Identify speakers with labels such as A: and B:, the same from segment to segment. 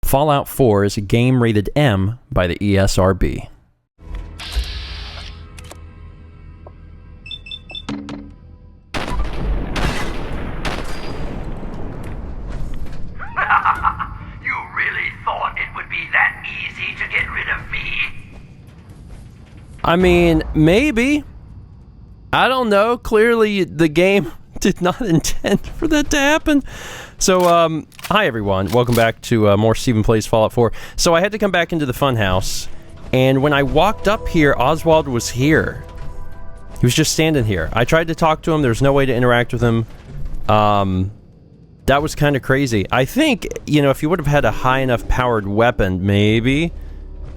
A: Fallout 4 is a game rated M by the ESRB.
B: You really thought it would be that easy to get rid of me?
A: I mean, maybe. I don't know. Clearly, the game did not intend for that to happen. So, hi everyone. Welcome back to more StephenPlays Fallout 4. So I had to come back into the funhouse, and when I walked up here, Oswald was here. He was just standing here. I tried to talk to him. There was no way to interact with him. That was kind of crazy. I think, you know, if you would have had a high enough powered weapon, maybe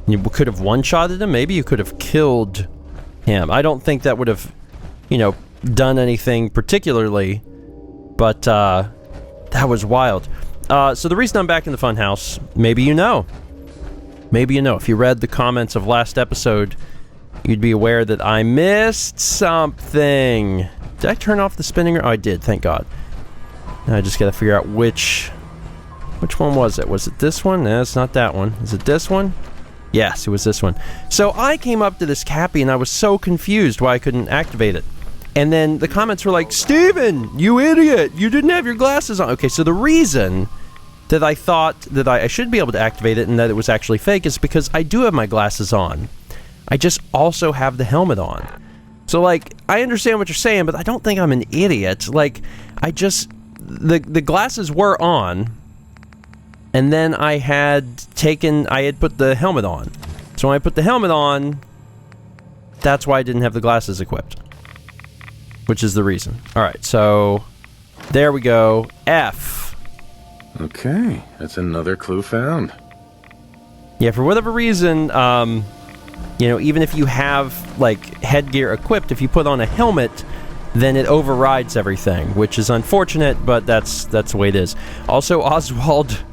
A: you could have one-shotted him. Maybe you could have killed him. I don't think that would have, you know, done anything particularly, but that was wild. So the reason I'm back in the funhouse, maybe you know. Maybe you know. If you read the comments of last episode, you'd be aware that I missed something. Did I turn off the spinning? Oh, I did, thank God. Now I just gotta figure out which one was it? Was it this one? No, it's not that one. Is it this one? Yes, it was this one. So I came up to this Cappy and I was so confused why I couldn't activate it. And then the comments were like, Steven, you idiot! You didn't have your glasses on! Okay, so the reason that I thought that I should be able to activate it and that it was actually fake is because I do have my glasses on. I just also have the helmet on. So, like, I understand what you're saying, but I don't think I'm an idiot. Like, I just... The glasses were on, and then I had put the helmet on. So when I put the helmet on, that's why I didn't have the glasses equipped. Which is the reason. Alright, so there we go. F.
C: Okay, that's another clue found.
A: Yeah, for whatever reason, you know, even if you have, like, headgear equipped, if you put on a helmet, then it overrides everything, which is unfortunate, but that's the way it is. Also, Oswald,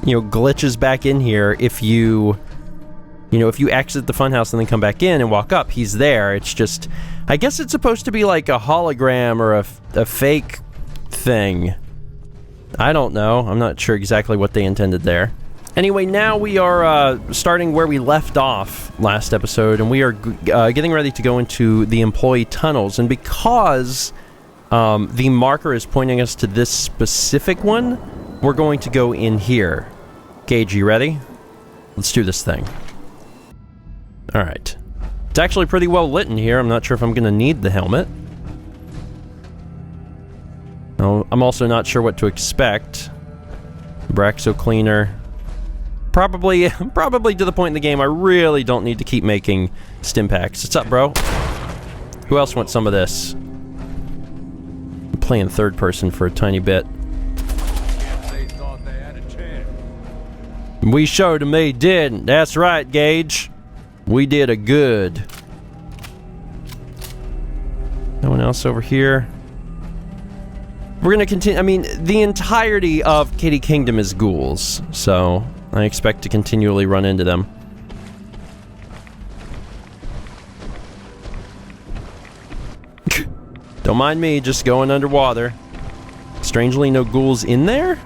A: you know, glitches back in here if you exit the funhouse and then come back in and walk up, he's there. It's just, I guess it's supposed to be like a hologram or a fake thing. I don't know. I'm not sure exactly what they intended there. Anyway, now we are starting where we left off last episode, and we are getting ready to go into the employee tunnels. And because the marker is pointing us to this specific one, we're going to go in here. Gage, you ready? Let's do this thing. Alright. It's actually pretty well lit in here. I'm not sure if I'm going to need the helmet. No, I'm also not sure what to expect. Braxo cleaner. Probably to the point in the game I really don't need to keep making stim packs. What's up, bro? Who else wants some of this? I'm playing third person for a tiny bit. We showed them they didn't. That's right, Gage. We did a good. No one else over here. We're gonna continue. I mean, the entirety of Kitty Kingdom is ghouls, so I expect to continually run into them. Don't mind me, just going underwater. Strangely, no ghouls in there?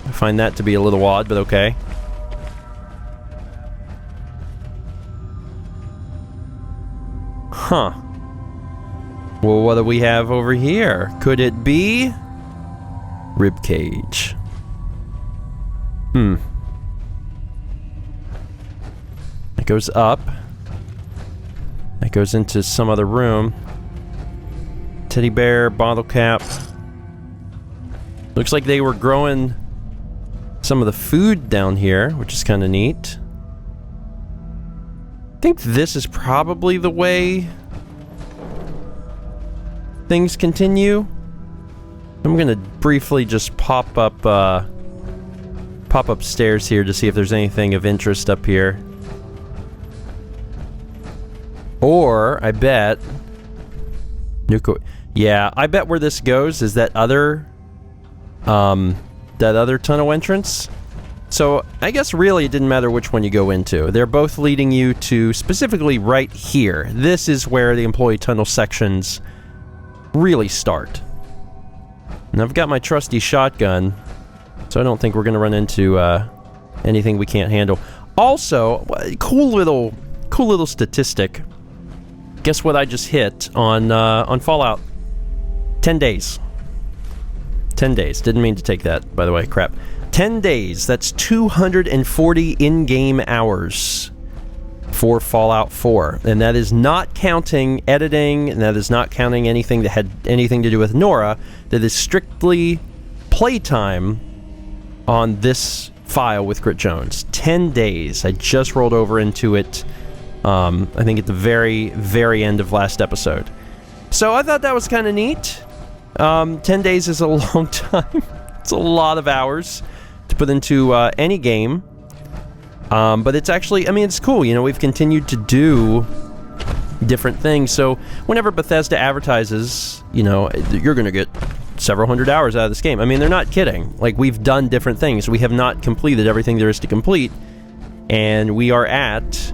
A: I find that to be a little odd, but okay. Huh. Well, what do we have over here? Could it be ribcage? It goes up. It goes into some other room. Teddy bear, bottle cap. Looks like they were growing some of the food down here, which is kind of neat. I think this is probably the way things continue. I'm gonna briefly just pop upstairs here to see if there's anything of interest up here. Or, I bet... Yeah, I bet where this goes is that other tunnel entrance. So, I guess really it didn't matter which one you go into. They're both leading you to specifically right here. This is where the employee tunnel sections really start. And I've got my trusty shotgun, so I don't think we're going to run into anything we can't handle. Also, cool little statistic. Guess what I just hit on Fallout? 10 days. 10 days. Didn't mean to take that, by the way. Crap. 10 days. That's 240 in-game hours for Fallout 4. And that is not counting editing, and that is not counting anything that had anything to do with Nora. That is strictly playtime on this file with Grit Jones. 10 days. I just rolled over into it, I think at the very, very end of last episode. So I thought that was kind of neat. 10 days is a long time. It's a lot of hours to put into any game. But it's actually, I mean, it's cool. You know, we've continued to do different things. So whenever Bethesda advertises, you know, you're going to get several hundred hours out of this game. I mean, they're not kidding. Like, we've done different things. We have not completed everything there is to complete. And we are at,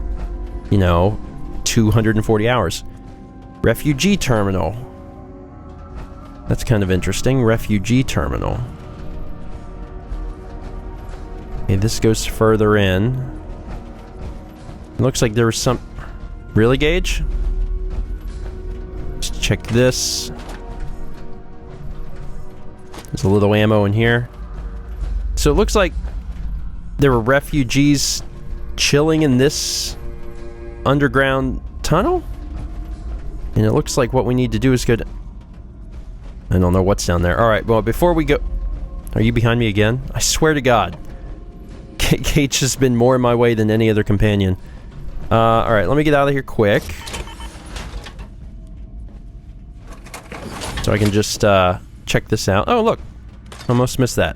A: you know, 240 hours. Refugee terminal. That's kind of interesting. Refugee terminal. Okay, this goes further in. It looks like there was some... Really, Gage? Let's check this. There's a little ammo in here. So it looks like there were refugees chilling in this underground tunnel? And it looks like what we need to do is go to... I don't know what's down there. Alright, well, before we go... Are you behind me again? I swear to God. Gage has been more in my way than any other companion. Alright, let me get out of here quick. So I can just, check this out. Oh, look. Almost missed that.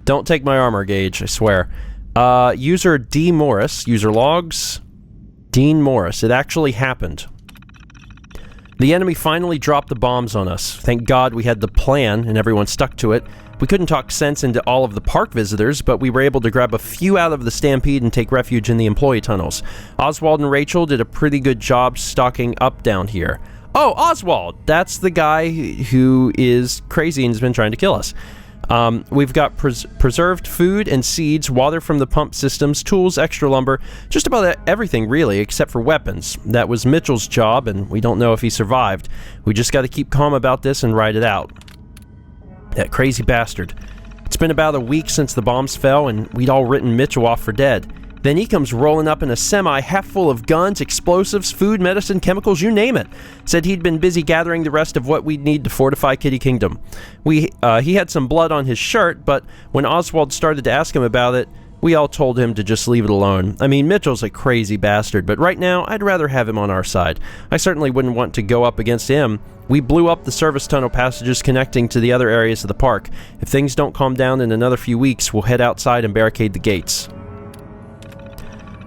A: Don't take my armor, Gage, I swear. User D. Morris. User logs. Dean Morris. It actually happened. The enemy finally dropped the bombs on us. Thank God we had the plan and everyone stuck to it. We couldn't talk sense into all of the park visitors, but we were able to grab a few out of the stampede and take refuge in the employee tunnels. Oswald and Rachel did a pretty good job stalking up down here. Oh, Oswald! That's the guy who is crazy and has been trying to kill us. We've got preserved food and seeds, water from the pump systems, tools, extra lumber, just about everything really, except for weapons. That was Mitchell's job, and we don't know if he survived. We just got to keep calm about this and ride it out. That crazy bastard. It's been about a week since the bombs fell, and we'd all written Mitchell off for dead. Then he comes rolling up in a semi half full of guns, explosives, food, medicine, chemicals, you name it. Said he'd been busy gathering the rest of what we'd need to fortify Kitty Kingdom. He had some blood on his shirt, but when Oswald started to ask him about it, we all told him to just leave it alone. I mean, Mitchell's a crazy bastard, but right now, I'd rather have him on our side. I certainly wouldn't want to go up against him. We blew up the service tunnel passages connecting to the other areas of the park. If things don't calm down in another few weeks, we'll head outside and barricade the gates.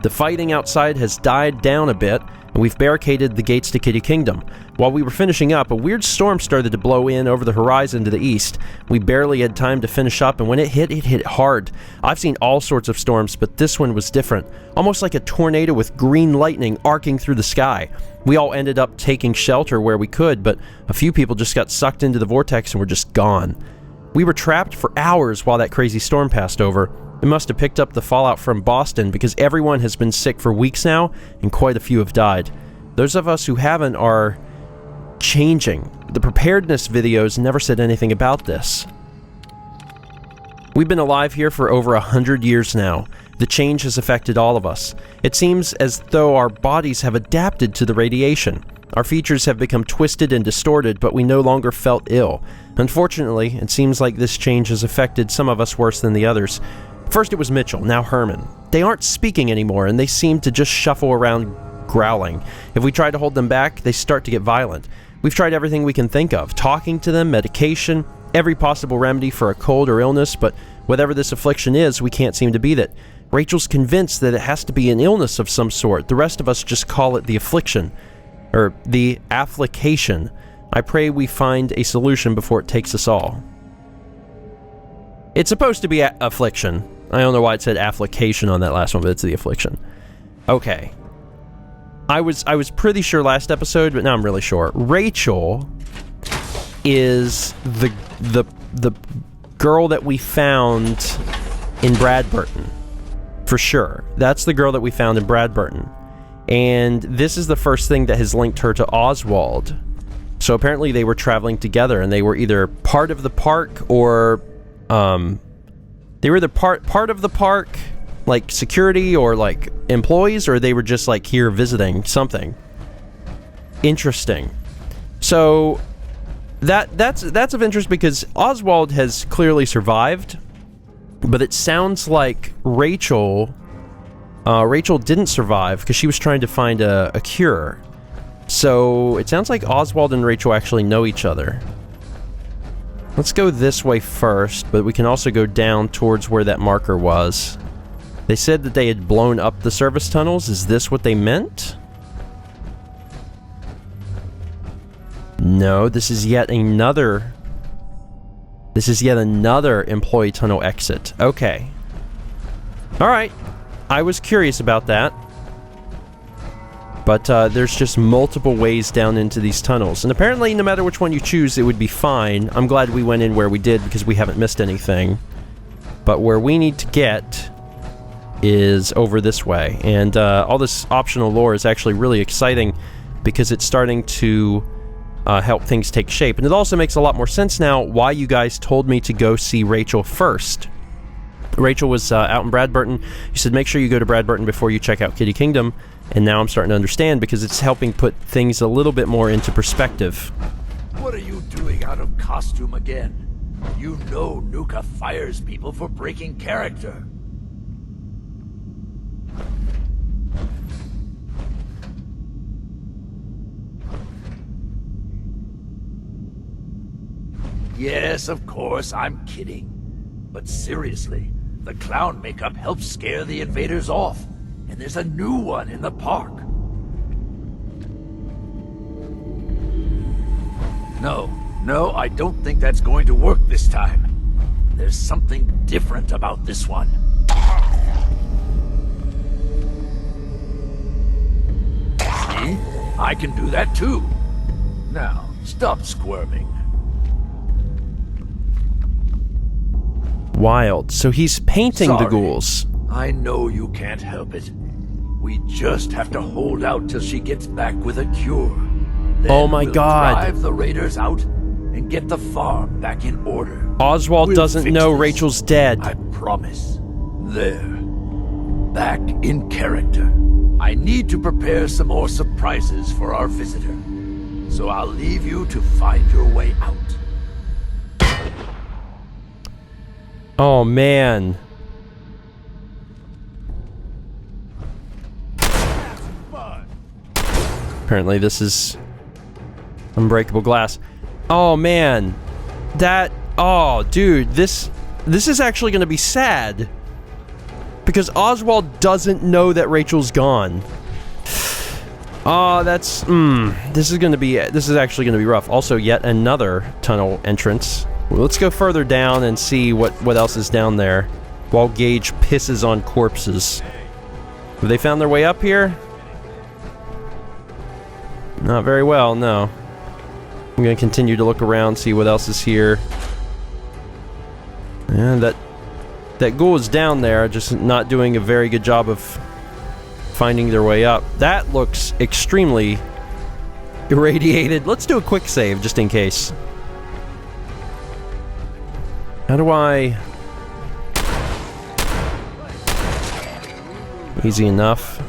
A: The fighting outside has died down a bit, and we've barricaded the gates to Kitty Kingdom. While we were finishing up, a weird storm started to blow in over the horizon to the east. We barely had time to finish up, and when it hit hard. I've seen all sorts of storms, but this one was different. Almost like a tornado with green lightning arcing through the sky. We all ended up taking shelter where we could, but a few people just got sucked into the vortex and were just gone. We were trapped for hours while that crazy storm passed over. It must have picked up the fallout from Boston because everyone has been sick for weeks now, and quite a few have died. Those of us who haven't are changing. The preparedness videos never said anything about this. We've been alive here for over 100 years now. The change has affected all of us. It seems as though our bodies have adapted to the radiation. Our features have become twisted and distorted, but we no longer felt ill. Unfortunately, it seems like this change has affected some of us worse than the others. First it was Mitchell, now Herman. They aren't speaking anymore, and they seem to just shuffle around growling. If we try to hold them back, they start to get violent. We've tried everything we can think of, talking to them, medication, every possible remedy for a cold or illness, but whatever this affliction is, we can't seem to beat it. Rachel's convinced that it has to be an illness of some sort. The rest of us just call it the affliction, or the afflication. I pray we find a solution before it takes us all. It's supposed to be affliction. I don't know why it said afflication on that last one, but it's the affliction. Okay. I was pretty sure last episode, but now I'm really sure. Rachel is the girl that we found in Bradburton. For sure. That's the girl that we found in Bradburton. And this is the first thing that has linked her to Oswald. So apparently they were traveling together, and they were either part of the park or... they were either part of the park, like security or like employees, or they were just like here visiting something. Interesting. So that's of interest because Oswald has clearly survived, but it sounds like Rachel didn't survive because she was trying to find a cure. So it sounds like Oswald and Rachel actually know each other. Let's go this way first, but we can also go down towards where that marker was. They said that they had blown up the service tunnels. Is this what they meant? No, this is yet another... This is yet another employee tunnel exit. Okay. Alright. I was curious about that. But there's just multiple ways down into these tunnels. And apparently, no matter which one you choose, it would be fine. I'm glad we went in where we did because we haven't missed anything. But where we need to get is over this way. And all this optional lore is actually really exciting because it's starting to help things take shape. And it also makes a lot more sense now why you guys told me to go see Rachel first. Rachel was out in Bradburton. You said make sure you go to Bradburton before you check out Kitty Kingdom. And now I'm starting to understand because it's helping put things a little bit more into perspective.
D: What are you doing out of costume again? You know Nuka fires people for breaking character. Yes, of course, I'm kidding. But seriously, the clown makeup helps scare the invaders off. And there's a new one in the park. No, I don't think that's going to work this time. There's something different about this one. See? I can do that too. Now, stop squirming.
A: Wild. So he's painting the
D: Sorry.
A: ghouls.
D: I know you can't help it. We just have to hold out till she gets back with a cure. Then
A: Oh my
D: we'll
A: God.
D: drive the raiders out and get the farm back in order.
A: Oswald
D: We'll
A: doesn't
D: fix
A: know
D: this.
A: Rachel's dead.
D: I promise. There. Back in character. I need to prepare some more surprises for our visitor. So I'll leave you to find your way out.
A: Oh man. Apparently this is unbreakable glass. Oh man. That... Oh, dude. This is actually going to be sad. Because Oswald doesn't know that Rachel's gone. Oh, that's... This is actually going to be rough. Also, yet another tunnel entrance. Well, let's go further down and see what else is down there. While Gage pisses on corpses. Have they found their way up here? Not very well, no. I'm going to continue to look around, see what else is here. And that ghoul is down there, just not doing a very good job of finding their way up. That looks extremely irradiated. Let's do a quick save, just in case. How do I... Easy enough.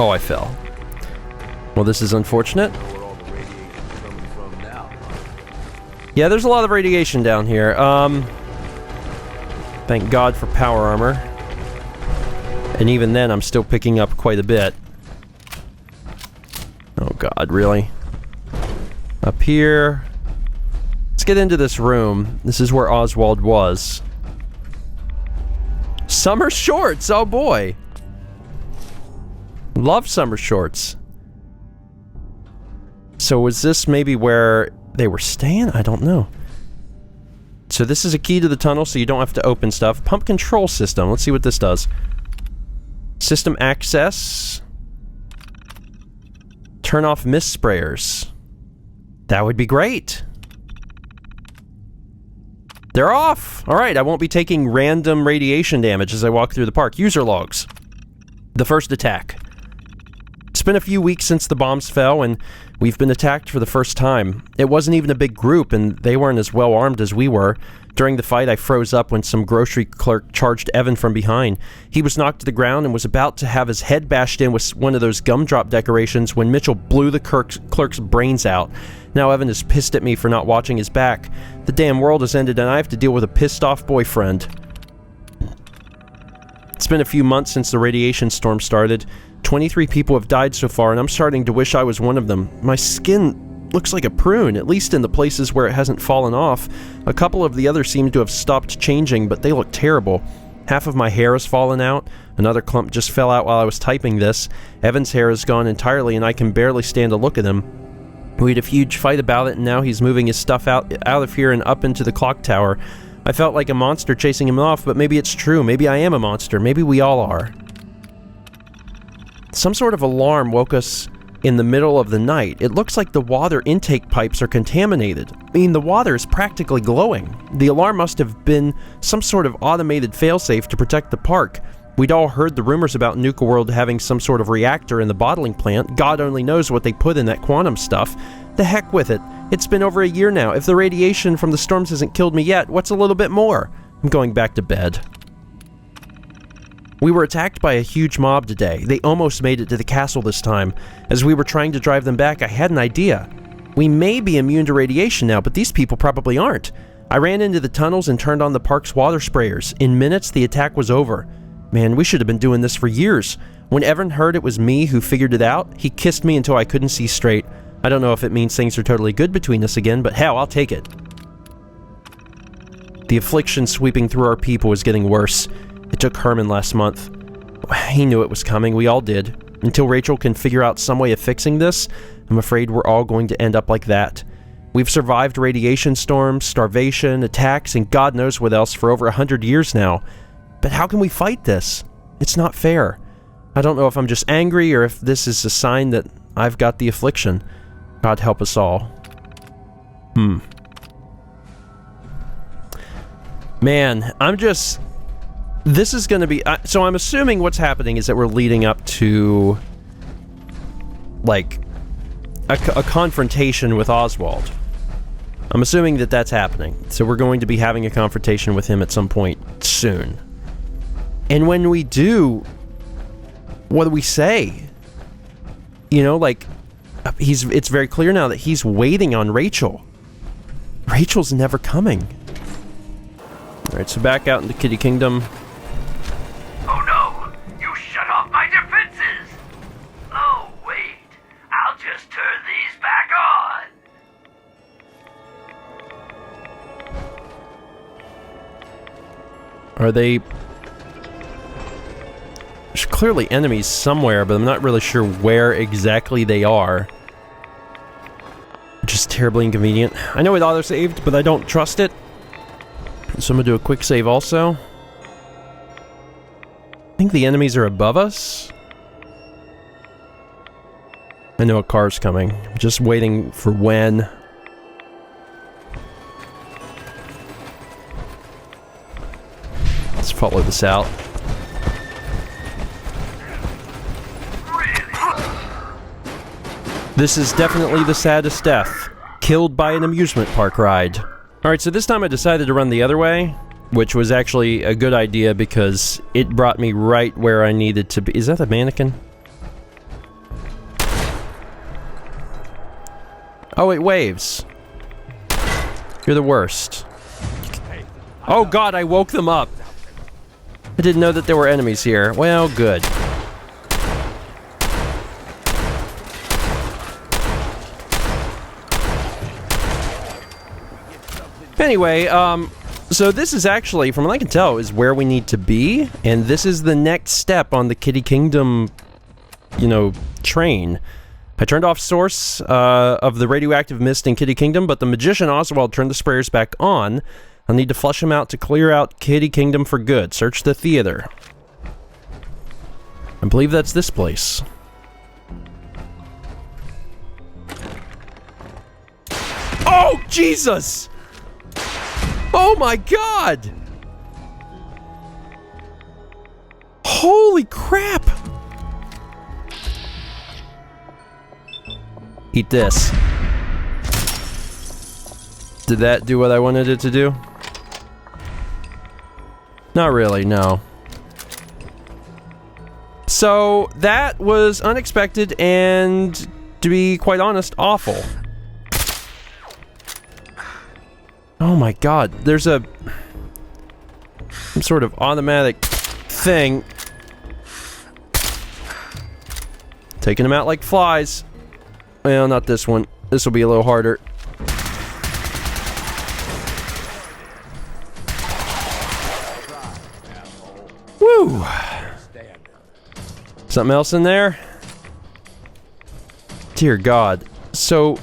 A: Oh, I fell. Well, this is unfortunate. Yeah, there's a lot of radiation down here. Thank God for power armor. And even then, I'm still picking up quite a bit. Oh God, really? Up here. Let's get into this room. This is where Oswald was. Summer shorts! Oh boy! Love summer shorts. So was this maybe where they were staying? I don't know. So this is a key to the tunnel, so you don't have to open stuff. Pump control system. Let's see what this does. System access. Turn off mist sprayers. That would be great. They're off! Alright, I won't be taking random radiation damage as I walk through the park. User logs. The first attack. It's been a few weeks since the bombs fell, and we've been attacked for the first time. It wasn't even a big group, and they weren't as well armed as we were. During the fight, I froze up when some grocery clerk charged Evan from behind. He was knocked to the ground and was about to have his head bashed in with one of those gumdrop decorations when Mitchell blew the clerk's brains out. Now Evan is pissed at me for not watching his back. The damn world has ended and I have to deal with a pissed-off boyfriend. It's been a few months since the radiation storm started. 23 people have died so far, and I'm starting to wish I was one of them. My skin looks like a prune, at least in the places where it hasn't fallen off. A couple of the others seem to have stopped changing, but they look terrible. Half of my hair has fallen out. Another clump just fell out while I was typing this. Evan's hair is gone entirely, and I can barely stand to look at him. We had a huge fight about it, and now he's moving his stuff out of here and up into the clock tower. I felt like a monster chasing him off, but maybe it's true. Maybe I am a monster. Maybe we all are. Some sort of alarm woke us in the middle of the night. It looks like the water intake pipes are contaminated. I mean, the water is practically glowing. The alarm must have been some sort of automated failsafe to protect the park. We'd all heard the rumors about Nuka-World having some sort of reactor in the bottling plant. God only knows what they put in that quantum stuff. The heck with it. It's been over a year now. If the radiation from the storms hasn't killed me yet, what's a little bit more? I'm going back to bed. We were attacked by a huge mob today. They almost made it to the castle this time. As we were trying to drive them back, I had an idea. We may be immune to radiation now, but these people probably aren't. I ran into the tunnels and turned on the park's water sprayers. In minutes, the attack was over. Man, we should have been doing this for years. When Evan heard it was me who figured it out, he kissed me until I couldn't see straight. I don't know if it means things are totally good between us again, but hell, I'll take it. The affliction sweeping through our people is getting worse. It took Herman last month. He knew it was coming, we all did. Until Rachel can figure out some way of fixing this, I'm afraid we're all going to end up like that. We've survived radiation storms, starvation, attacks, and God knows what else for over 100 years now. But how can we fight this? It's not fair. I don't know if I'm just angry or if this is a sign that I've got the affliction. God help us all. Man, this is going to be... so I'm assuming what's happening is that we're leading up to, like, a confrontation with Oswald. I'm assuming that that's happening. So we're going to be having a confrontation with him at some point soon. And when we do, what do we say? You know, like, it's very clear now that he's waiting on Rachel. Rachel's never coming. Alright, so back out into Kitty Kingdom.
B: Oh no! You shut off my defenses! Oh wait, I'll just turn these back on!
A: Are they... There's clearly enemies somewhere, but I'm not really sure where exactly they are. Which is terribly inconvenient. I know it auto-saved, but I don't trust it. So I'm gonna do a quick save also. I think the enemies are above us. I know a car's coming. I'm just waiting for when. Let's follow this out. This is definitely the saddest death. Killed by an amusement park ride. Alright, so this time I decided to run the other way, which was actually a good idea because it brought me right where I needed to be. Is that a mannequin? Oh, it waves. You're the worst. Oh god, I woke them up. I didn't know that there were enemies here. Well, good. Anyway, so this is actually, from what I can tell, is where we need to be, and this is the next step on the Kitty Kingdom, you know, train. I turned off source of the radioactive mist in Kitty Kingdom, but the magician Oswald turned the sprayers back on. I'll need to flush them out to clear out Kitty Kingdom for good. Search the theater. I believe that's this place. Oh, Jesus! Oh my god! Holy crap! Eat this. Did that do what I wanted it to do? Not really, no. So, that was unexpected and, to be quite honest, awful. Oh my god, there's some sort of automatic thing. Taking them out like flies. Well, not this one. This will be a little harder. Woo! Something else in there? Dear God. So,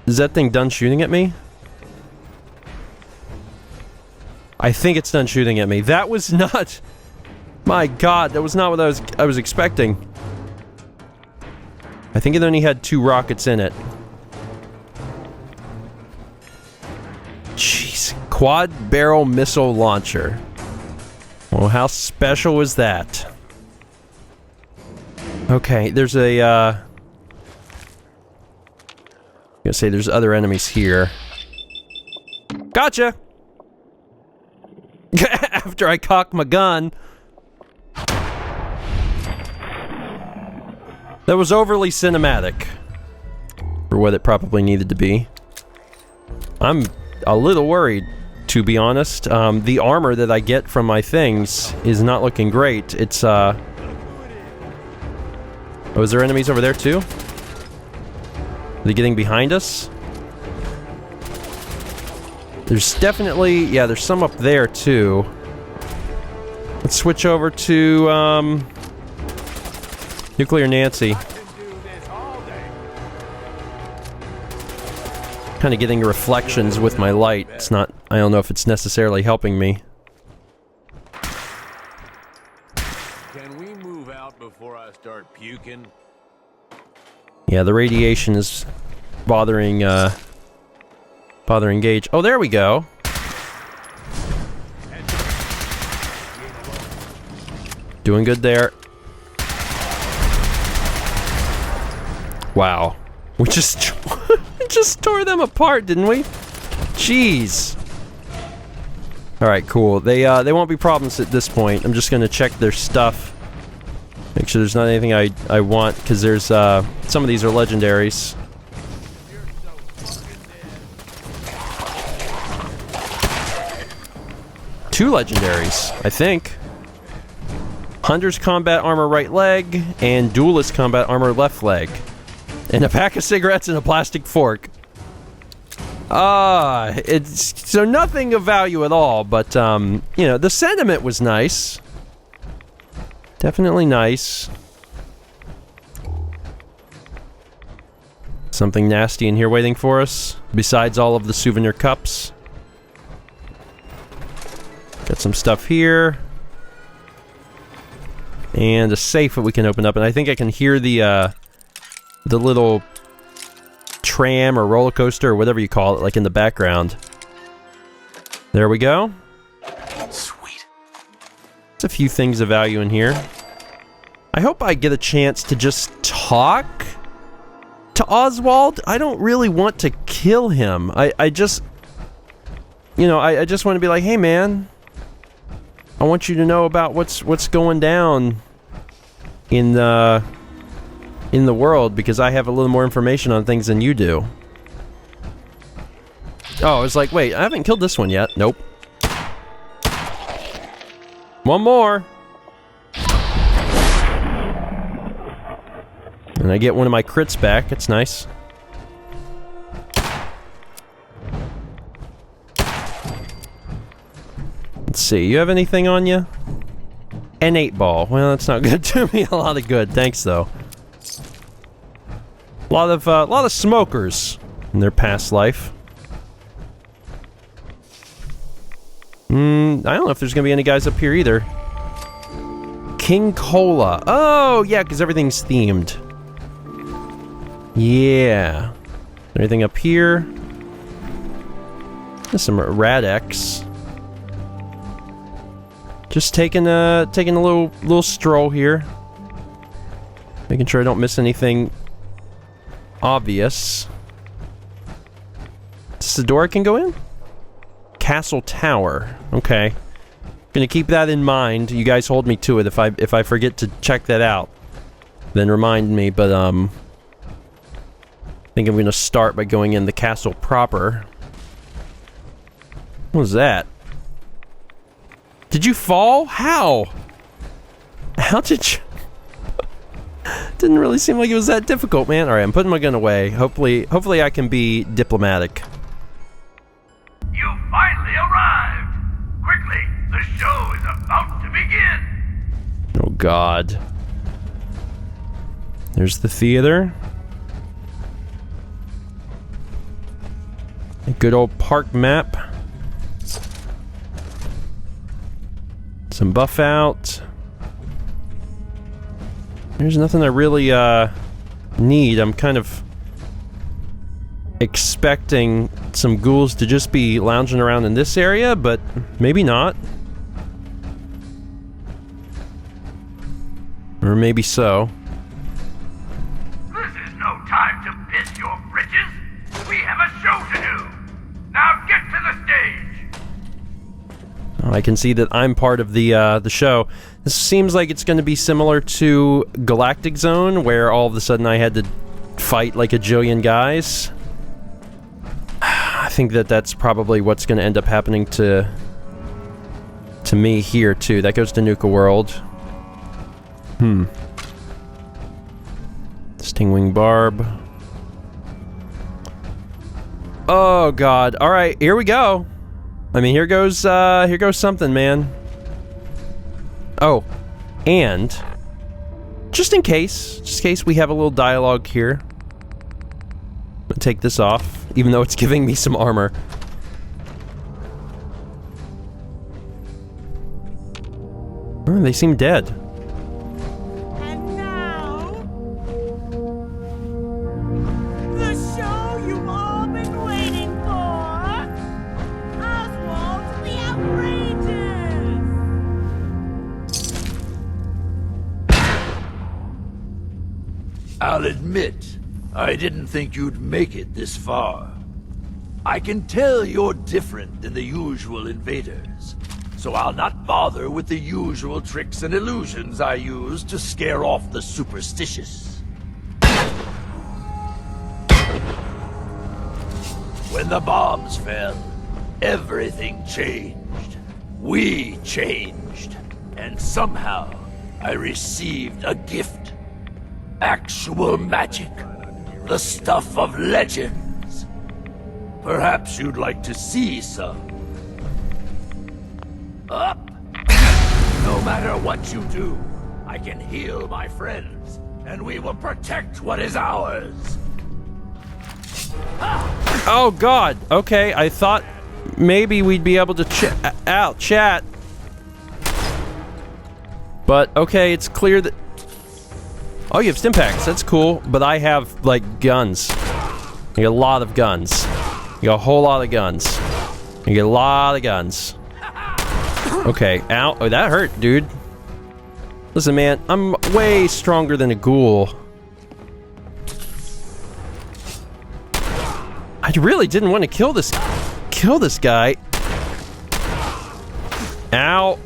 A: is that thing done shooting at me? I think it's done shooting at me. That was not... My God, that was not what I was expecting. I think it only had 2 rockets in it. Jeez. Quad barrel missile launcher. Well, how special was that? Okay, there's a, I'm gonna say there's other enemies here. Gotcha! After I cock my gun. That was overly cinematic. For what it probably needed to be. I'm a little worried, to be honest. The armor that I get from my things is not looking great. It's, Oh, is there enemies over there too? Are they getting behind us? There's definitely... Yeah, there's some up there too. Let's switch over to, Nuclear Nancy. Kind of getting reflections with my light. It's not... I don't know if it's necessarily helping me.
D: Can we move out before I start puking?
A: Yeah, the radiation is bothering Gage. Oh, there we go. Doing good there. Wow. We just just tore them apart, didn't we? Jeez. Alright, cool. They won't be problems at this point. I'm just gonna check their stuff. Make sure there's not anything I want, because there's, some of these are legendaries. Two legendaries, I think. Hunter's combat armor right leg, and duelist combat armor left leg. And a pack of cigarettes and a plastic fork. It's... So nothing of value at all, but, you know, the sentiment was nice. Definitely nice. Something nasty in here waiting for us, besides all of the souvenir cups. Got some stuff here. And a safe that we can open up, and I think I can hear the little tram or roller coaster or whatever you call it, like in the background. There we go.
B: Sweet.
A: There's a few things of value in here. I hope I get a chance to just talk to Oswald. I don't really want to kill him. I just... You know, I just want to be like, hey man, I want you to know about what's going down in the world, because I have a little more information on things than you do. Oh, I was like, wait, I haven't killed this one yet. Nope. One more. And I get one of my crits back. It's nice. Let's see, you have anything on you? An 8-ball. Well, that's not good to me. A lot of good. Thanks, though. A lot of smokers in their past life. I don't know if there's gonna be any guys up here either. King Cola. Oh, yeah, because everything's themed. Yeah. Anything up here? There's some Rad-X. Just taking a little stroll here. Making sure I don't miss anything obvious. Is this a door I can go in? Castle Tower. Okay. Gonna keep that in mind. You guys hold me to it. If I forget to check that out, then remind me. But I think I'm gonna start by going in the castle proper. What was that? Did you fall? How? How did you? Didn't really seem like it was that difficult, man. All right, I'm putting my gun away. Hopefully I can be diplomatic.
B: You finally arrived! Quickly, the show is about to begin!
A: Oh, God. There's the theater. A good old park map. Some buff out. There's nothing I really need. I'm kind of expecting some ghouls to just be lounging around in this area, but maybe not. Or maybe so.
B: This is no time to piss your britches! We have a show to do! Now get to the stage!
A: Oh, I can see that I'm part of the show. This seems like it's going to be similar to Galactic Zone, where all of a sudden I had to fight like a jillion guys. I think that's probably what's going to end up happening to me here too. That goes to Nuka-World. Stingwing Barb. Oh God! All right, here we go. I mean, here goes something, man. Oh, and just in case we have a little dialogue here. I'm gonna take this off, even though it's giving me some armor. Oh, they seem dead.
E: And now, the show you've all been waiting for, Oswald the Outrageous!
D: I'll admit, I didn't think you'd make it this far. I can tell you're different than the usual invaders, so I'll not bother with the usual tricks and illusions I use to scare off the superstitious. When the bombs fell, everything changed. We changed. And somehow, I received a gift. Actual magic. The stuff of legends. Perhaps you'd like to see some. Up! No matter what you do, I can heal my friends, and we will protect what is ours.
A: Oh God! Okay, I thought maybe we'd be able to chat. But okay, it's clear that. Oh, you have Stimpaks. That's cool. But I have like guns. I got a lot of guns. I got a whole lot of guns. I got a lot of guns. Okay, ow. Oh, that hurt, dude. Listen, man, I'm way stronger than a ghoul. I really didn't want to kill this guy. Ow.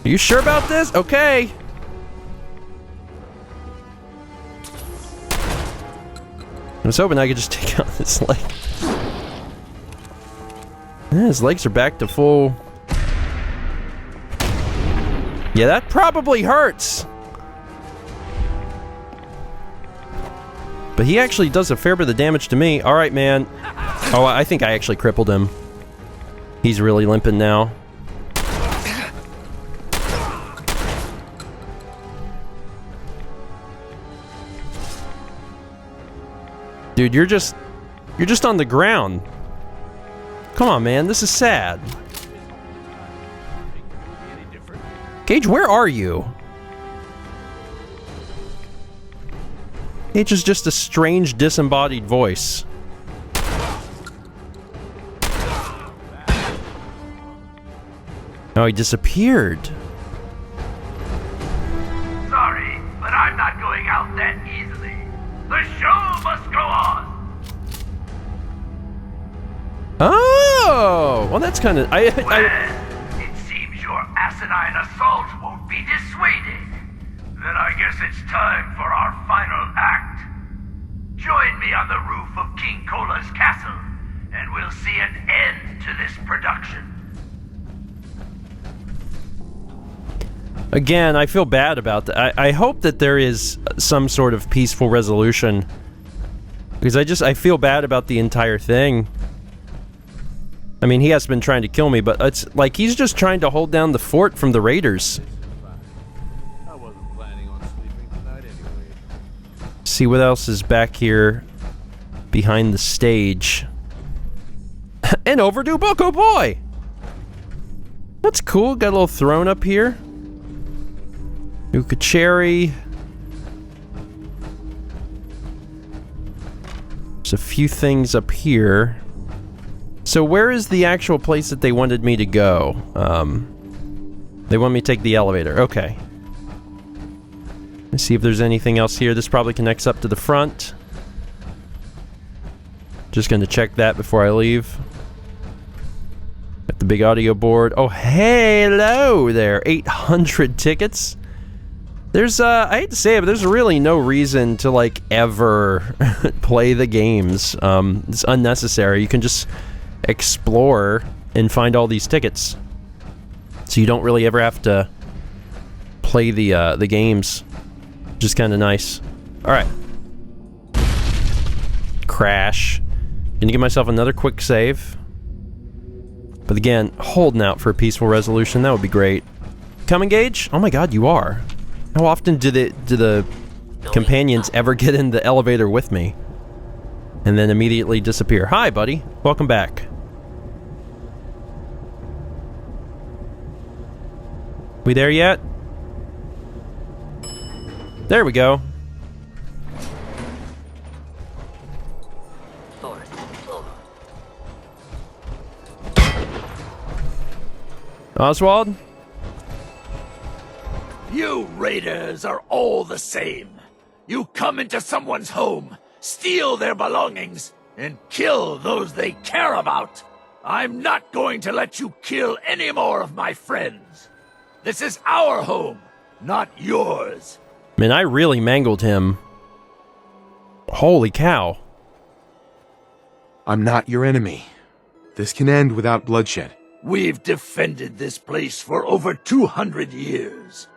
A: Are you sure about this? Okay. I was hoping I could just take out this leg. Yeah, his legs are back to full. Yeah, that probably hurts. But he actually does a fair bit of damage to me. Alright, man. Oh, I think I actually crippled him. He's really limping now. Dude, you're just on the ground. Come on, man, this is sad. Gage, where are you? H is just a strange disembodied voice. Oh, he disappeared.
B: Sorry, but I'm not going out that easily. The show must go on.
A: Oh, well, that's kind of.
B: Well, it seems your asinine assault won't be dissuaded. Then I guess it's time for our final act. Join me on the roof of King Cola's castle, and we'll see an end to this production.
A: Again, I feel bad about that. I hope that there is some sort of peaceful resolution. Because I feel bad about the entire thing. I mean, he has been trying to kill me, but it's like he's just trying to hold down the fort from the raiders.
F: I wasn't planning on sleeping tonight anyway.
A: See what else is back here behind the stage. An overdue book, oh boy! That's cool, got a little throne up here. Nuka cherry. There's a few things up here. So where is the actual place that they wanted me to go? They want me to take the elevator. Okay. Let's see if there's anything else here. This probably connects up to the front. Just gonna check that before I leave. Got the big audio board. Oh, hello there. 800 tickets. There's, I hate to say it, but there's really no reason to, like, ever play the games. It's unnecessary. You can just explore and find all these tickets. So you don't really ever have to play the games. Just kind of nice. Alright. Crash. Gonna give myself another quick save. But again, holding out for a peaceful resolution, that would be great. Come engage? Oh my god, you are. How often do the companions ever get in the elevator with me? And then immediately disappear. Hi, buddy. Welcome back. We there yet? There we go. Oswald?
D: You raiders are all the same. You come into someone's home, steal their belongings, and kill those they care about. I'm not going to let you kill any more of my friends. This is our home, not yours.
A: Man, I really mangled him. Holy cow.
C: I'm not your enemy. This can end without bloodshed.
D: We've defended this place for over 200 years.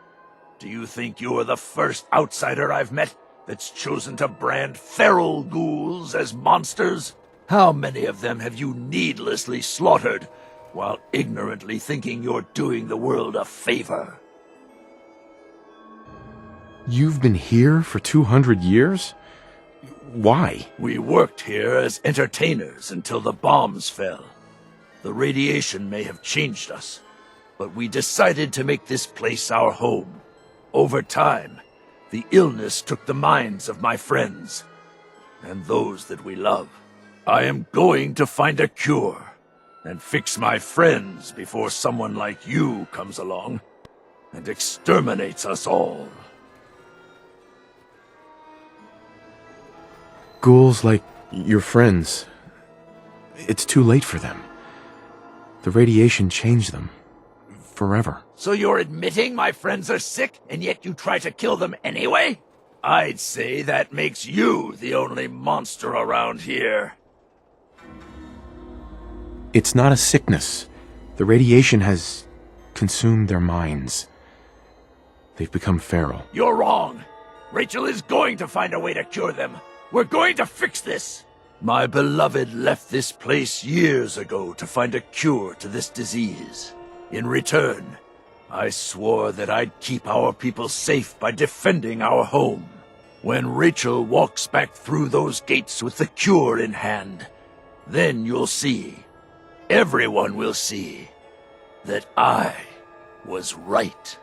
D: Do you think you're the first outsider I've met that's chosen to brand feral ghouls as monsters? How many of them have you needlessly slaughtered while ignorantly thinking you're doing the world a favor?
C: You've been here for 200 years? Why?
D: We worked here as entertainers until the bombs fell. The radiation may have changed us, but we decided to make this place our home. Over time, the illness took the minds of my friends, and those that we love. I am going to find a cure, and fix my friends before someone like you comes along, and exterminates us all.
C: Ghouls like your friends. It's too late for them. The radiation changed them. Forever.
D: So you're admitting my friends are sick, and yet you try to kill them anyway? I'd say that makes you the only monster around here.
C: It's not a sickness. The radiation has consumed their minds. They've become feral.
D: You're wrong. Rachel is going to find a way to cure them. We're going to fix this. My beloved left this place years ago to find a cure to this disease. In return, I swore that I'd keep our people safe by defending our home. When Rachel walks back through those gates with the cure in hand, then you'll see, everyone will see, that I was right.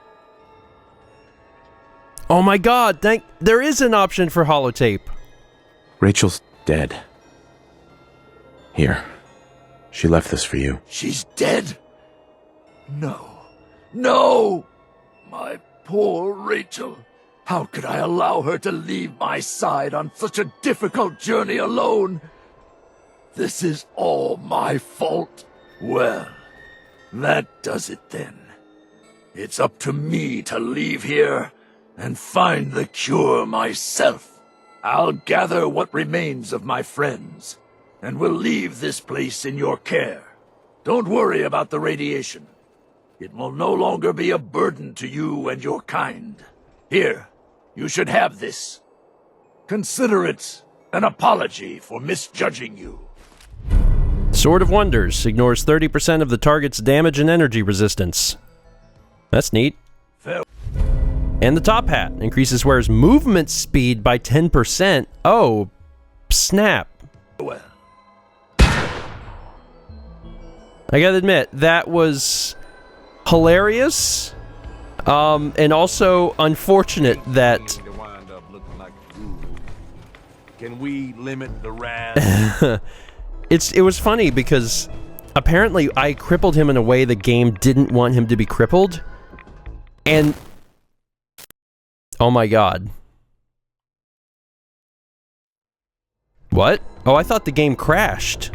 A: Oh my god, there is an option for holotape.
C: Rachel's dead. Here. She left this for you.
D: She's dead? No. No! My poor Rachel. How could I allow her to leave my side on such a difficult journey alone? This is all my fault. Well, that does it then. It's up to me to leave here and find the cure myself. I'll gather what remains of my friends, and we'll leave this place in your care. Don't worry about the radiation. It will no longer be a burden to you and your kind. Here, you should have this. Consider it an apology for misjudging you.
A: Sword of Wonders ignores 30% of the target's damage and energy resistance. That's neat. And the top hat increases wearer's movement speed by 10%. Oh, snap.
D: Well,
A: I gotta admit, that was hilarious, and also unfortunate that...
F: To wind up looking like a ghoul. Can we limit the rise?
A: It was funny because apparently I crippled him in a way the game didn't want him to be crippled, and... Oh my god. What? Oh, I thought the game crashed.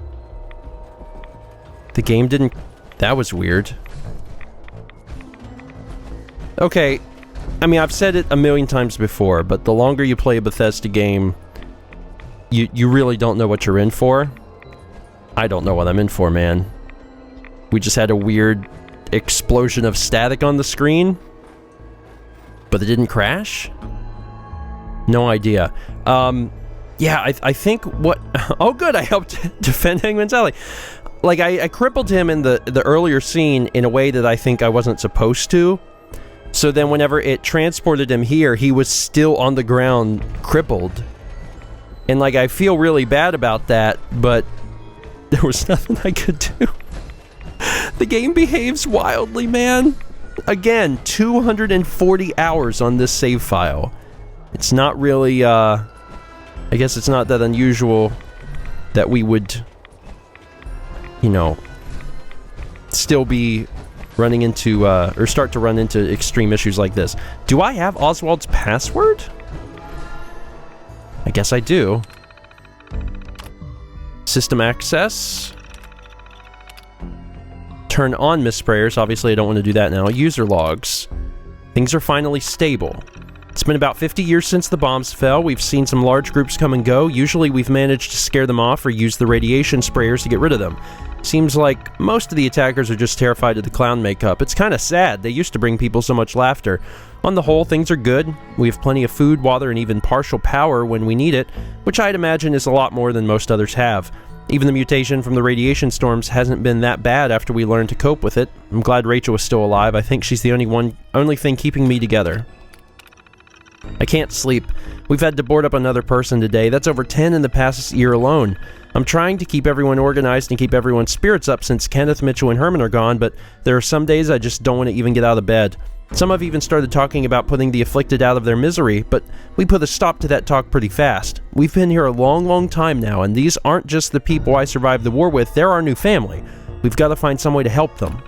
A: The game didn't... That was weird. Okay, I mean, I've said it a million times before, but the longer you play a Bethesda game, you really don't know what you're in for. I don't know what I'm in for, man. We just had a weird explosion of static on the screen, but it didn't crash? No idea. Yeah, I think what... Oh, good, I helped defend Hangman's Alley. Like, I crippled him in the earlier scene in a way that I think I wasn't supposed to. So then whenever it transported him here, he was still on the ground, crippled. And, like, I feel really bad about that, but there was nothing I could do. The game behaves wildly, man. Again, 240 hours on this save file. It's not really, I guess it's not that unusual that we would, you know, still be running into, or start to run into extreme issues like this. Do I have Oswald's password? I guess I do. System access. Turn on misprayers. Obviously, I don't want to do that now. User logs. Things are finally stable. It's been about 50 years since the bombs fell. We've seen some large groups come and go. Usually, we've managed to scare them off or use the radiation sprayers to get rid of them. Seems like most of the attackers are just terrified of the clown makeup. It's kind of sad. They used to bring people so much laughter. On the whole, things are good. We have plenty of food, water, and even partial power when we need it, which I'd imagine is a lot more than most others have. Even the mutation from the radiation storms hasn't been that bad after we learned to cope with it. I'm glad Rachel is still alive. I think she's the only thing keeping me together. I can't sleep. We've had to board up another person today. That's over 10 in the past year alone. I'm trying to keep everyone organized and keep everyone's spirits up since Kenneth, Mitchell, and Herman are gone, but there are some days I just don't want to even get out of bed. Some have even started talking about putting the afflicted out of their misery, but we put a stop to that talk pretty fast. We've been here a long time now, and these aren't just the people I survived the war with, they're our new family. We've got to find some way to help them.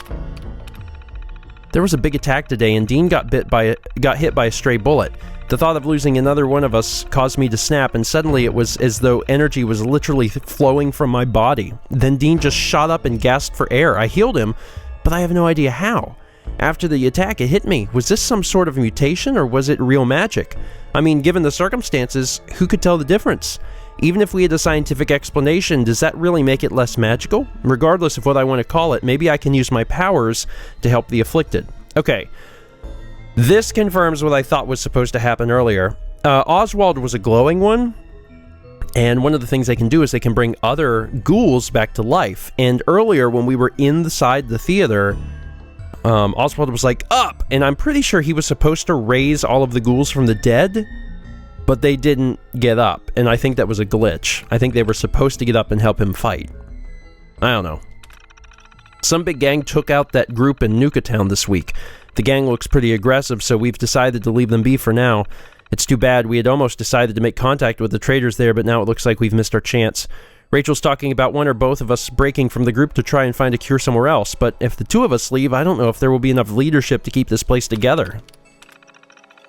A: There was a big attack today, and Dean got hit by a stray bullet. The thought of losing another one of us caused me to snap, and suddenly it was as though energy was literally flowing from my body. Then Dean just shot up and gasped for air. I healed him, but I have no idea how. After the attack, it hit me. Was this some sort of mutation, or was it real magic? I mean, given the circumstances, who could tell the difference? Even if we had a scientific explanation, does that really make it less magical? Regardless of what I want to call it, maybe I can use my powers to help the afflicted. Okay. This confirms what I thought was supposed to happen earlier. Oswald was a glowing one, and one of the things they can do is they can bring other ghouls back to life. And earlier, when we were inside the theater, Oswald was like, up! And I'm pretty sure he was supposed to raise all of the ghouls from the dead, but they didn't get up. And I think that was a glitch. I think they were supposed to get up and help him fight. I don't know. Some big gang took out that group in Nuka Town this week. The gang looks pretty aggressive, so we've decided to leave them be for now. It's too bad. We had almost decided to make contact with the traders there, but now it looks like we've missed our chance. Rachel's talking about one or both of us breaking from the group to try and find a cure somewhere else, but if the two of us leave, I don't know if there will be enough leadership to keep this place together.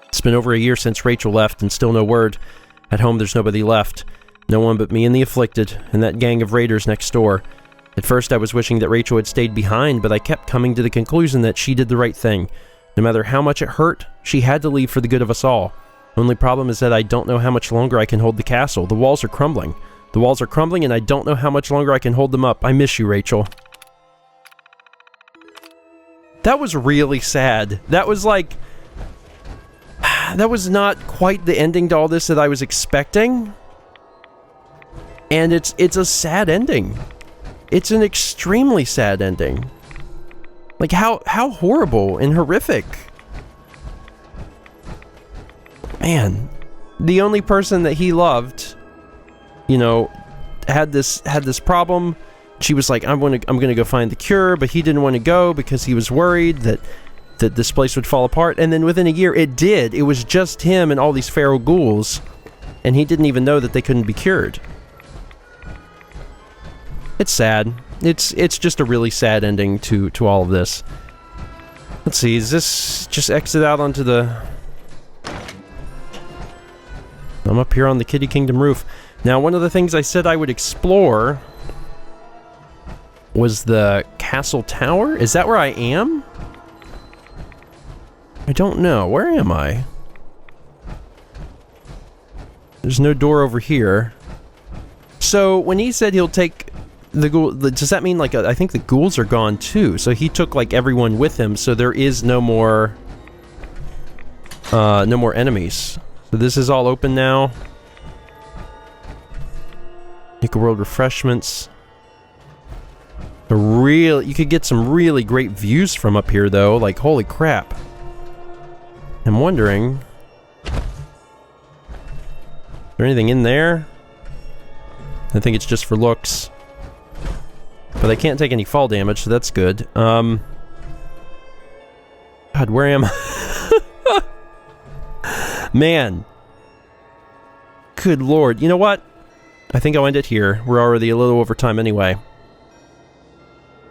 A: It's been over a year since Rachel left, and still no word. At home, there's nobody left. No one but me and the afflicted, and that gang of raiders next door. At first, I was wishing that Rachel had stayed behind, but I kept coming to the conclusion that she did the right thing. No matter how much it hurt, she had to leave for the good of us all. Only problem is that I don't know how much longer I can hold the castle. The walls are crumbling. The walls are crumbling, and I don't know how much longer I can hold them up. I miss you, Rachel. That was really sad. That was like... That was not quite the ending to all this that I was expecting. And it's a sad ending. It's an extremely sad ending. Like, how horrible and horrific. Man, the only person that he loved, you know, had this problem. She was like, I'm gonna go find the cure, but he didn't want to go because he was worried that this place would fall apart. And then within a year, it did. It was just him and all these feral ghouls, and he didn't even know that they couldn't be cured. It's sad. It's just a really sad ending to all of this. Let's see, is this just exit out onto the... I'm up here on the Kitty Kingdom roof. Now, one of the things I said I would explore was the castle tower. Is that where I am? I don't know. Where am I? There's no door over here. So, when he said he'll take the ghoul... Does that mean, like, I think the ghouls are gone, too. So he took, like, everyone with him, so there is no more... no more enemies. So this is all open now. Nuka-World refreshments. You could get some really great views from up here, though. Like, holy crap. I'm wondering... Is there anything in there? I think it's just for looks. But I can't take any fall damage, so that's good. God, where am I? Man. Good lord. You know what? I think I'll end it here. We're already a little over time anyway.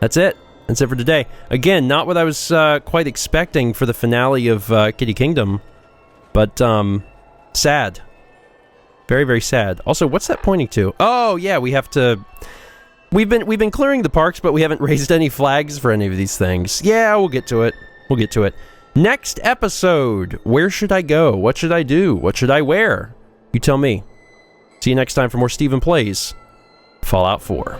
A: That's it. That's it for today. Again, not what I was quite expecting for the finale of Kitty Kingdom. But, sad. Very, very sad. Also, what's that pointing to? Oh, yeah, we have to... We've been clearing the parks, but we haven't raised any flags for any of these things. Yeah, we'll get to it. We'll get to it. Next episode. Where should I go? What should I do? What should I wear? You tell me. See you next time for more Stephen Plays Fallout 4.